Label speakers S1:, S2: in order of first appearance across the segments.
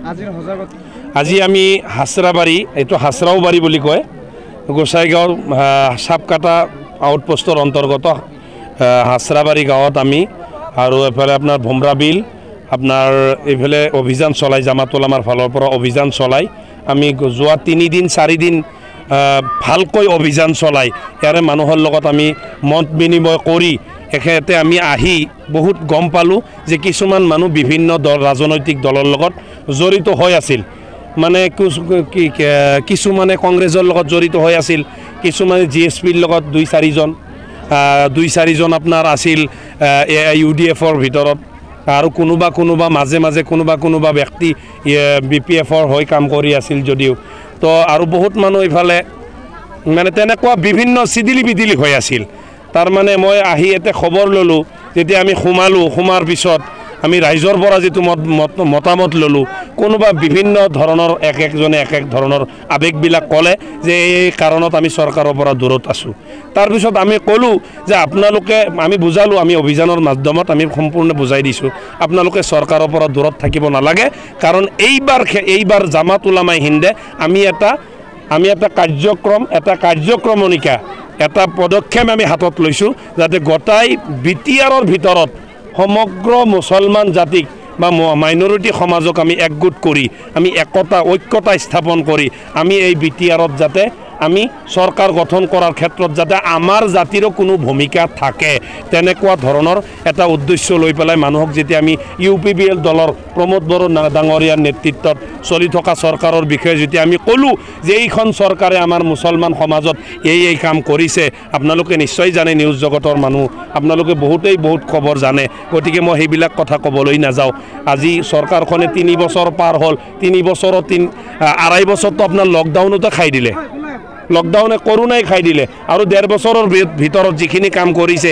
S1: আজি আমি হাছৰাবাৰী এইটো হাছৰাওবাৰী বুলি কয় গোসাইগাঁৱৰ সাপকাটা আউটপোষ্টৰ অন্তৰ্গত হাছৰাবাৰী গাঁৱত আমি আৰু এফালে আপোনাৰ ভোমৰা বিল আপোনাৰ এইফালে অভিযান চলাই জামাত উলামাৰ ফালৰ পৰা অভিযান চলাই আমি যোৱা 3 দিন 4 দিন ভালকৈ অভিযান চলাই ইয়াৰে মানুহৰ লগত আমি মত বিনিময় কৰি এখেতে আমি আহি বহুত গম পালোঁ যে কিছুমান মানুহ বিভিন্ন দল ৰাজনৈতিক দলৰ লগত জড়িত হৈ আছিল মানে কিছুমানে কংগ্ৰেছৰ লগত জড়িত হৈ আছিল কিছুমানে জিএছপিৰ লগত 2-4 জন আপোনাৰ আছিল ইউডিএফৰ ভিতৰত আৰু কোনোবা মাজে কোনোবা ব্যক্তি বিপিএফৰ হৈ কাম কৰি আছিল যদিও তো আৰু বহুত মানুহ ইফালে মানে তেনেকুৱা বিভিন্ন চিদিলি বিদিলি হৈ আছিল তাৰ মানে মই আহি এতে খবৰ ললোঁ যেতিয়া আমি সোমাৰ পিছত আমি ৰাইজৰ পৰা যেটো মতামত ললোঁ কোনোবা বিভিন্ন ধৰণৰ একজনে এক ধৰণৰ আবেগবিলাক ক'লে যে এই কাৰণত আমি চৰকাৰৰ পৰা দূৰত আছোঁ তাৰপিছত আমি ক'লোঁ যে আপোনালোকে আমি বুজালোঁ আমি অভিযানৰ মাধ্যমত আমি সম্পূৰ্ণ বুজাই দিছোঁ আপোনালোকে চৰকাৰৰ পৰা দূৰত থাকিব নালাগে কাৰণ এইবাৰ জামাত উলামায়ে হিন্দে আমি এটা কাৰ্যক্ৰমণিকা এটা পদক্ষেপ আমি হাতত লৈছোঁ যাতে গোটাই বিটিআৰৰ ভিতৰত সমগ্ৰ মুছলমান জাতিক বা মাইনৰিটি সমাজক আমি একগোট কৰি আমি ঐক্যতা স্থাপন কৰি আমি এই বিটিআৰত যাতে আমি চৰকাৰ গঠন কৰাৰ ক্ষেত্ৰত যাতে আমাৰ জাতিৰো কোনো ভূমিকা থাকে তেনেকুৱা ধৰণৰ এটা উদ্দেশ্য লৈ পেলাই মানুহক যেতিয়া আমি ইউপিবিএল দলৰ প্ৰমোদ বড়ো ডাঙৰীয়াৰ নেতৃত্বত চলি থকা চৰকাৰৰ বিষয়ে যেতিয়া আমি ক'লোঁ যে এইখন চৰকাৰে আমাৰ মুছলমান সমাজত এই কাম কৰিছে আপোনালোকে নিশ্চয় জানে নিউজ জগতৰ মানুহ আপোনালোকে বহুত খবৰ জানে গতিকে মই সেইবিলাক কথা ক'বলৈ নাযাওঁ আজি চৰকাৰখনে 3 বছৰ পাৰ হ'ল 3 বছৰত 2.5 বছৰতো আপোনাৰ লকডাউনতে খাই দিলে লকডাউনে কৰোনাই খাই দিলে আৰু 1.5 বছৰৰ ভিতৰত যিখিনি কাম কৰিছে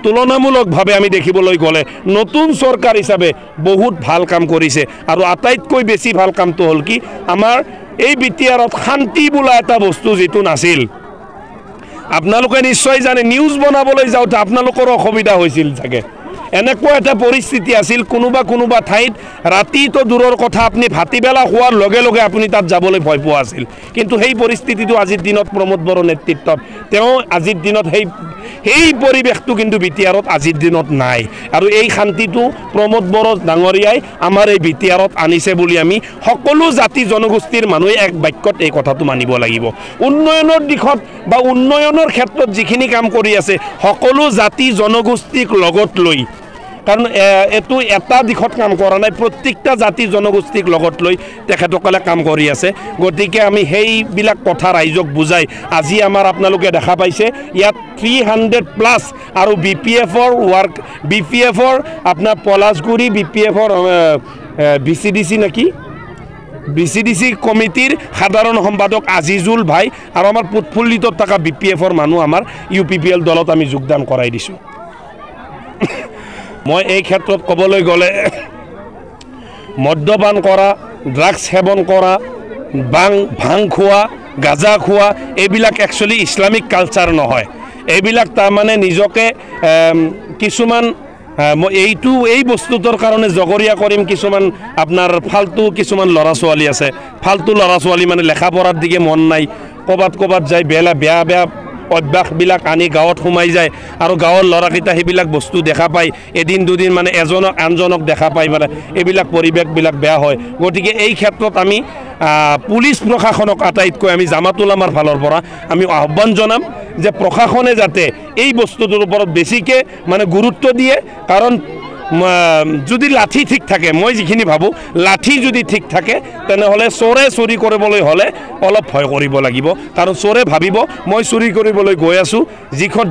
S1: তুলনামূলকভাৱে আমি দেখিবলৈ গ'লে নতুন চৰকাৰ হিচাপে বহুত ভাল কাম কৰিছে আৰু আটাইতকৈ বেছি ভাল কামটো হ'ল কি আমাৰ এই বিটিআৰত শান্তি বোলা এটা বস্তু যেটো নাছিল আপোনালোকে নিশ্চয় জানে নিউজ বনাবলৈ যাওঁতে আপোনালোকৰ অসুবিধা হৈছিল চাগে এনেকুৱা এটা পৰিস্থিতি আছিল কোনোবা ঠাইত ৰাতিটো দূৰৰ কথা আপুনি ভাতিবেলা হোৱাৰ লগে লগে আপুনি তাত যাবলৈ ভয় পোৱা আছিল কিন্তু সেই পৰিস্থিতিটো আজিৰ দিনত প্ৰমোদ বড়ো নেতৃত্বত তেওঁ আজিৰ দিনত সেই পৰিৱেশটো কিন্তু বিটিআৰত আজিৰ দিনত নাই আৰু এই শান্তিটো প্ৰমোদ বড়ো ডাঙৰীয়াই আমাৰ এই বিটিআৰত আনিছে বুলি আমি সকলো জাতি জনগোষ্ঠীৰ মানুহে এক বাক্যত এই কথাটো মানিব লাগিব উন্নয়নৰ দিশত বা উন্নয়নৰ ক্ষেত্ৰত যিখিনি কাম কৰি আছে সকলো জাতি জনগোষ্ঠীক লগত লৈ কাৰণ এটো এটা দিশত কাম কৰা নাই প্ৰত্যেকটা জাতি জনগোষ্ঠীক লগত লৈ তেখেতসকলে কাম কৰি আছে গতিকে আমি সেইবিলাক কথা ৰাইজক বুজাই আজি আমাৰ আপোনালোকে দেখা পাইছে ইয়াত 300+ আৰু বিপিএফৰ আপোনাৰ পলাশগুৰি বিপিএফৰ বিচিডিসি কমিটিৰ সাধাৰণ সম্পাদক আজিজুল ভাই আৰু আমাৰ পুতফুল্লিতত থকা বিপিএফৰ মানুহ আমাৰ ইউপিপিএল দলত আমি যোগদান কৰাই দিছোঁ মই এই ক্ষেত্ৰত ক'বলৈ গ'লে মদ্যপান কৰা ড্ৰাগছ সেৱন কৰা ভাং খোৱা গাঁজা খোৱা এইবিলাক একচুৱেলি ইছলামিক কালচাৰ নহয় এইবিলাক তাৰমানে নিজকে কিছুমান এই বস্তুটোৰ কাৰণে জগৰীয়া কৰিম কিছুমান আপোনাৰ ফালতু কিছুমান ল'ৰা ছোৱালী আছে ফালতু ল'ৰা ছোৱালী মানে লেখা পঢ়াৰ দিকে মন নাই ক'বাত যায় বেয়া অভ্যাসবিলাক আনি গাঁৱত সোমাই যায় আৰু গাঁৱৰ ল'ৰাকেইটা সেইবিলাক বস্তু দেখা পায় এদিন দুদিন মানে এজনক আনজনক দেখা পায় মানে এইবিলাক পৰিৱেশবিলাক বেয়া হয় গতিকে এই ক্ষেত্ৰত আমি পুলিচ প্ৰশাসনক আটাইতকৈ আমি জামাত উলামাৰ ফালৰ পৰা আমি আহ্বান জনাম যে প্ৰশাসনে যাতে এই বস্তুটোৰ ওপৰত বেছিকৈ মানে গুৰুত্ব দিয়ে কাৰণ যদি লাঠি ঠিক থাকে মই যিখিনি ভাবোঁ লাঠি যদি ঠিক থাকে তেনেহ'লে চোৰে চুৰি কৰিবলৈ হ'লে অলপ ভয় কৰিব লাগিব কাৰণ চোৰে ভাবিব মই চুৰি কৰিবলৈ গৈ আছোঁ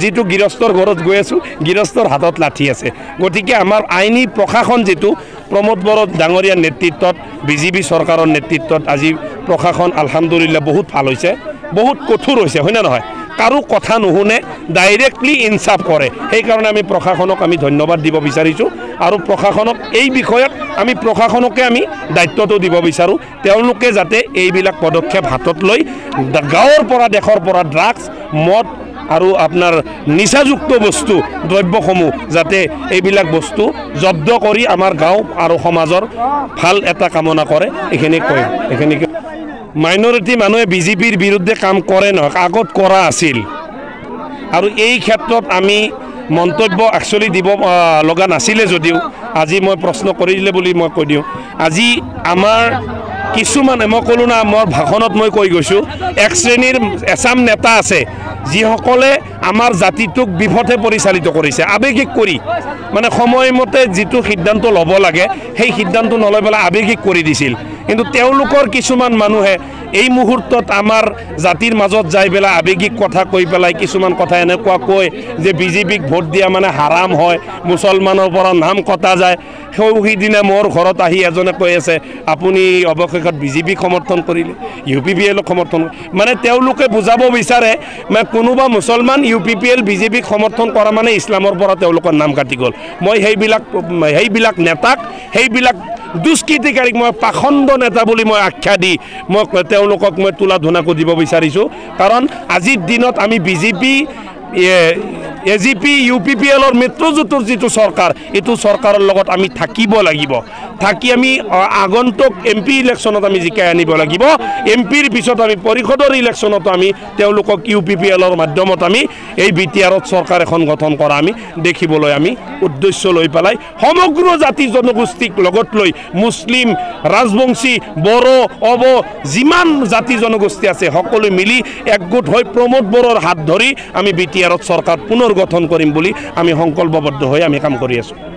S1: যিটো গৃহস্থৰ ঘৰত গৈ আছোঁ গৃহস্থৰ হাতত লাঠি আছে গতিকে আমাৰ আইনী প্ৰশাসন যেটো প্ৰমোদ বড়ো ডাঙৰীয়াৰ নেতৃত্বত বিজেপি চৰকাৰৰ নেতৃত্বত আজি প্ৰশাসন আলহামদুলিল্লাহ বহুত ভাল হৈছে বহুত কঠোৰ হৈছে হয় না নহয় কাৰো কথা নুশুনে ডাইৰেক্টলি ইনসাফ কৰে সেইকাৰণে আমি প্ৰশাসনক আমি ধন্যবাদ দিব বিচাৰিছোঁ আৰু প্ৰশাসনক এই বিষয়ত আমি প্ৰশাসনকে আমি দায়িত্বটো দিব বিচাৰোঁ তেওঁলোকে যাতে এইবিলাক পদক্ষেপ হাতত লৈ গাঁৱৰ পৰা দেশৰ পৰা ড্ৰাগছ মদ আৰু আপোনাৰ নিচাযুক্ত বস্তু দ্ৰব্যসমূহ যাতে এইবিলাক বস্তু জব্দ কৰি আমাৰ গাঁও আৰু সমাজৰ ভাল এটা কামনা কৰে এইখিনি কয় এইখিনি মাইনৰিটি মানুহে বিজেপিৰ বিৰুদ্ধে কাম কৰে নহয় আগত কৰা আছিল আৰু এই ক্ষেত্ৰত আমি মন্তব্য একচুৱেলি দিব লগা নাছিলে যদিও আজি মই প্ৰশ্ন কৰিলে বুলি মই কৈ দিওঁ আজি আমাৰ কিছুমান মই ক'লোঁ না মোৰ ভাষণত মই কৈ গৈছোঁ এক শ্ৰেণীৰ এছাম নেতা আছে যিসকলে আমাৰ জাতিটোক বিপথে পৰিচালিত কৰিছে আৱেগিক কৰি মানে সময়মতে যিটো সিদ্ধান্ত ল'ব লাগে সেই সিদ্ধান্ত নলৈ পেলাই আৱেগিক কৰি দিছিল কিন্তু তেওঁলোকৰ কিছুমান মানুহে এই মুহূৰ্তত আমাৰ জাতিৰ মাজত যাই পেলাই আৱেগিক কথা কৈ পেলাই কিছুমান কথা এনেকুৱা কয় যে বিজেপিক ভোট দিয়া মানে হাৰাম হয় মুছলমানৰ পৰা নাম কটা যায় সেইদিনা মোৰ ঘৰত আহি এজনে কৈ আছে আপুনি অৱশেষত বিজেপিক সমৰ্থন কৰিলে UPPL সমৰ্থন মানে তেওঁলোকে বুজাব বিচাৰে মানে কোনোবা মুছলমান UPPL বিজেপিক সমৰ্থন কৰা মানে ইছলামৰ পৰা তেওঁলোকৰ নাম কাটি গ'ল মই সেইবিলাক নেতাক সেইবিলাক দুষ্কৃতিকাৰীক মই পাখণ্ড নেতা বুলি মই আখ্যা দি মই তেওঁলোকক মই তোলা ধুনাকো দিব বিচাৰিছোঁ কাৰণ আজিৰ দিনত আমি বিজেপি AGP UPPLৰ মিত্ৰজোঁটৰ যিটো চৰকাৰ এইটো চৰকাৰৰ লগত আমি থাকিব লাগিব থাকি আমি আগন্তুক MP ইলেকশ্যনত আমি জিকাই আনিব লাগিব MPৰ পিছত আমি পৰিষদৰ ইলেকশ্যনতো আমি তেওঁলোকক UPPLৰ মাধ্যমত আমি এই BTRত চৰকাৰ এখন গঠন কৰা আমি দেখিবলৈ আমি উদ্দেশ্য লৈ পেলাই সমগ্ৰ জাতি জনগোষ্ঠীক লগত লৈ মুছলিম ৰাজবংশী বড়ো যিমান জাতি জনগোষ্ঠী আছে সকলো মিলি একগোট হৈ প্ৰমোদ বড়োৰ হাত ধৰি আমি BTRত চৰকাৰ পুনৰ গঠন কৰিম বুলি আমি সংকল্পবদ্ধ হৈ আমি কাম কৰি আছোঁ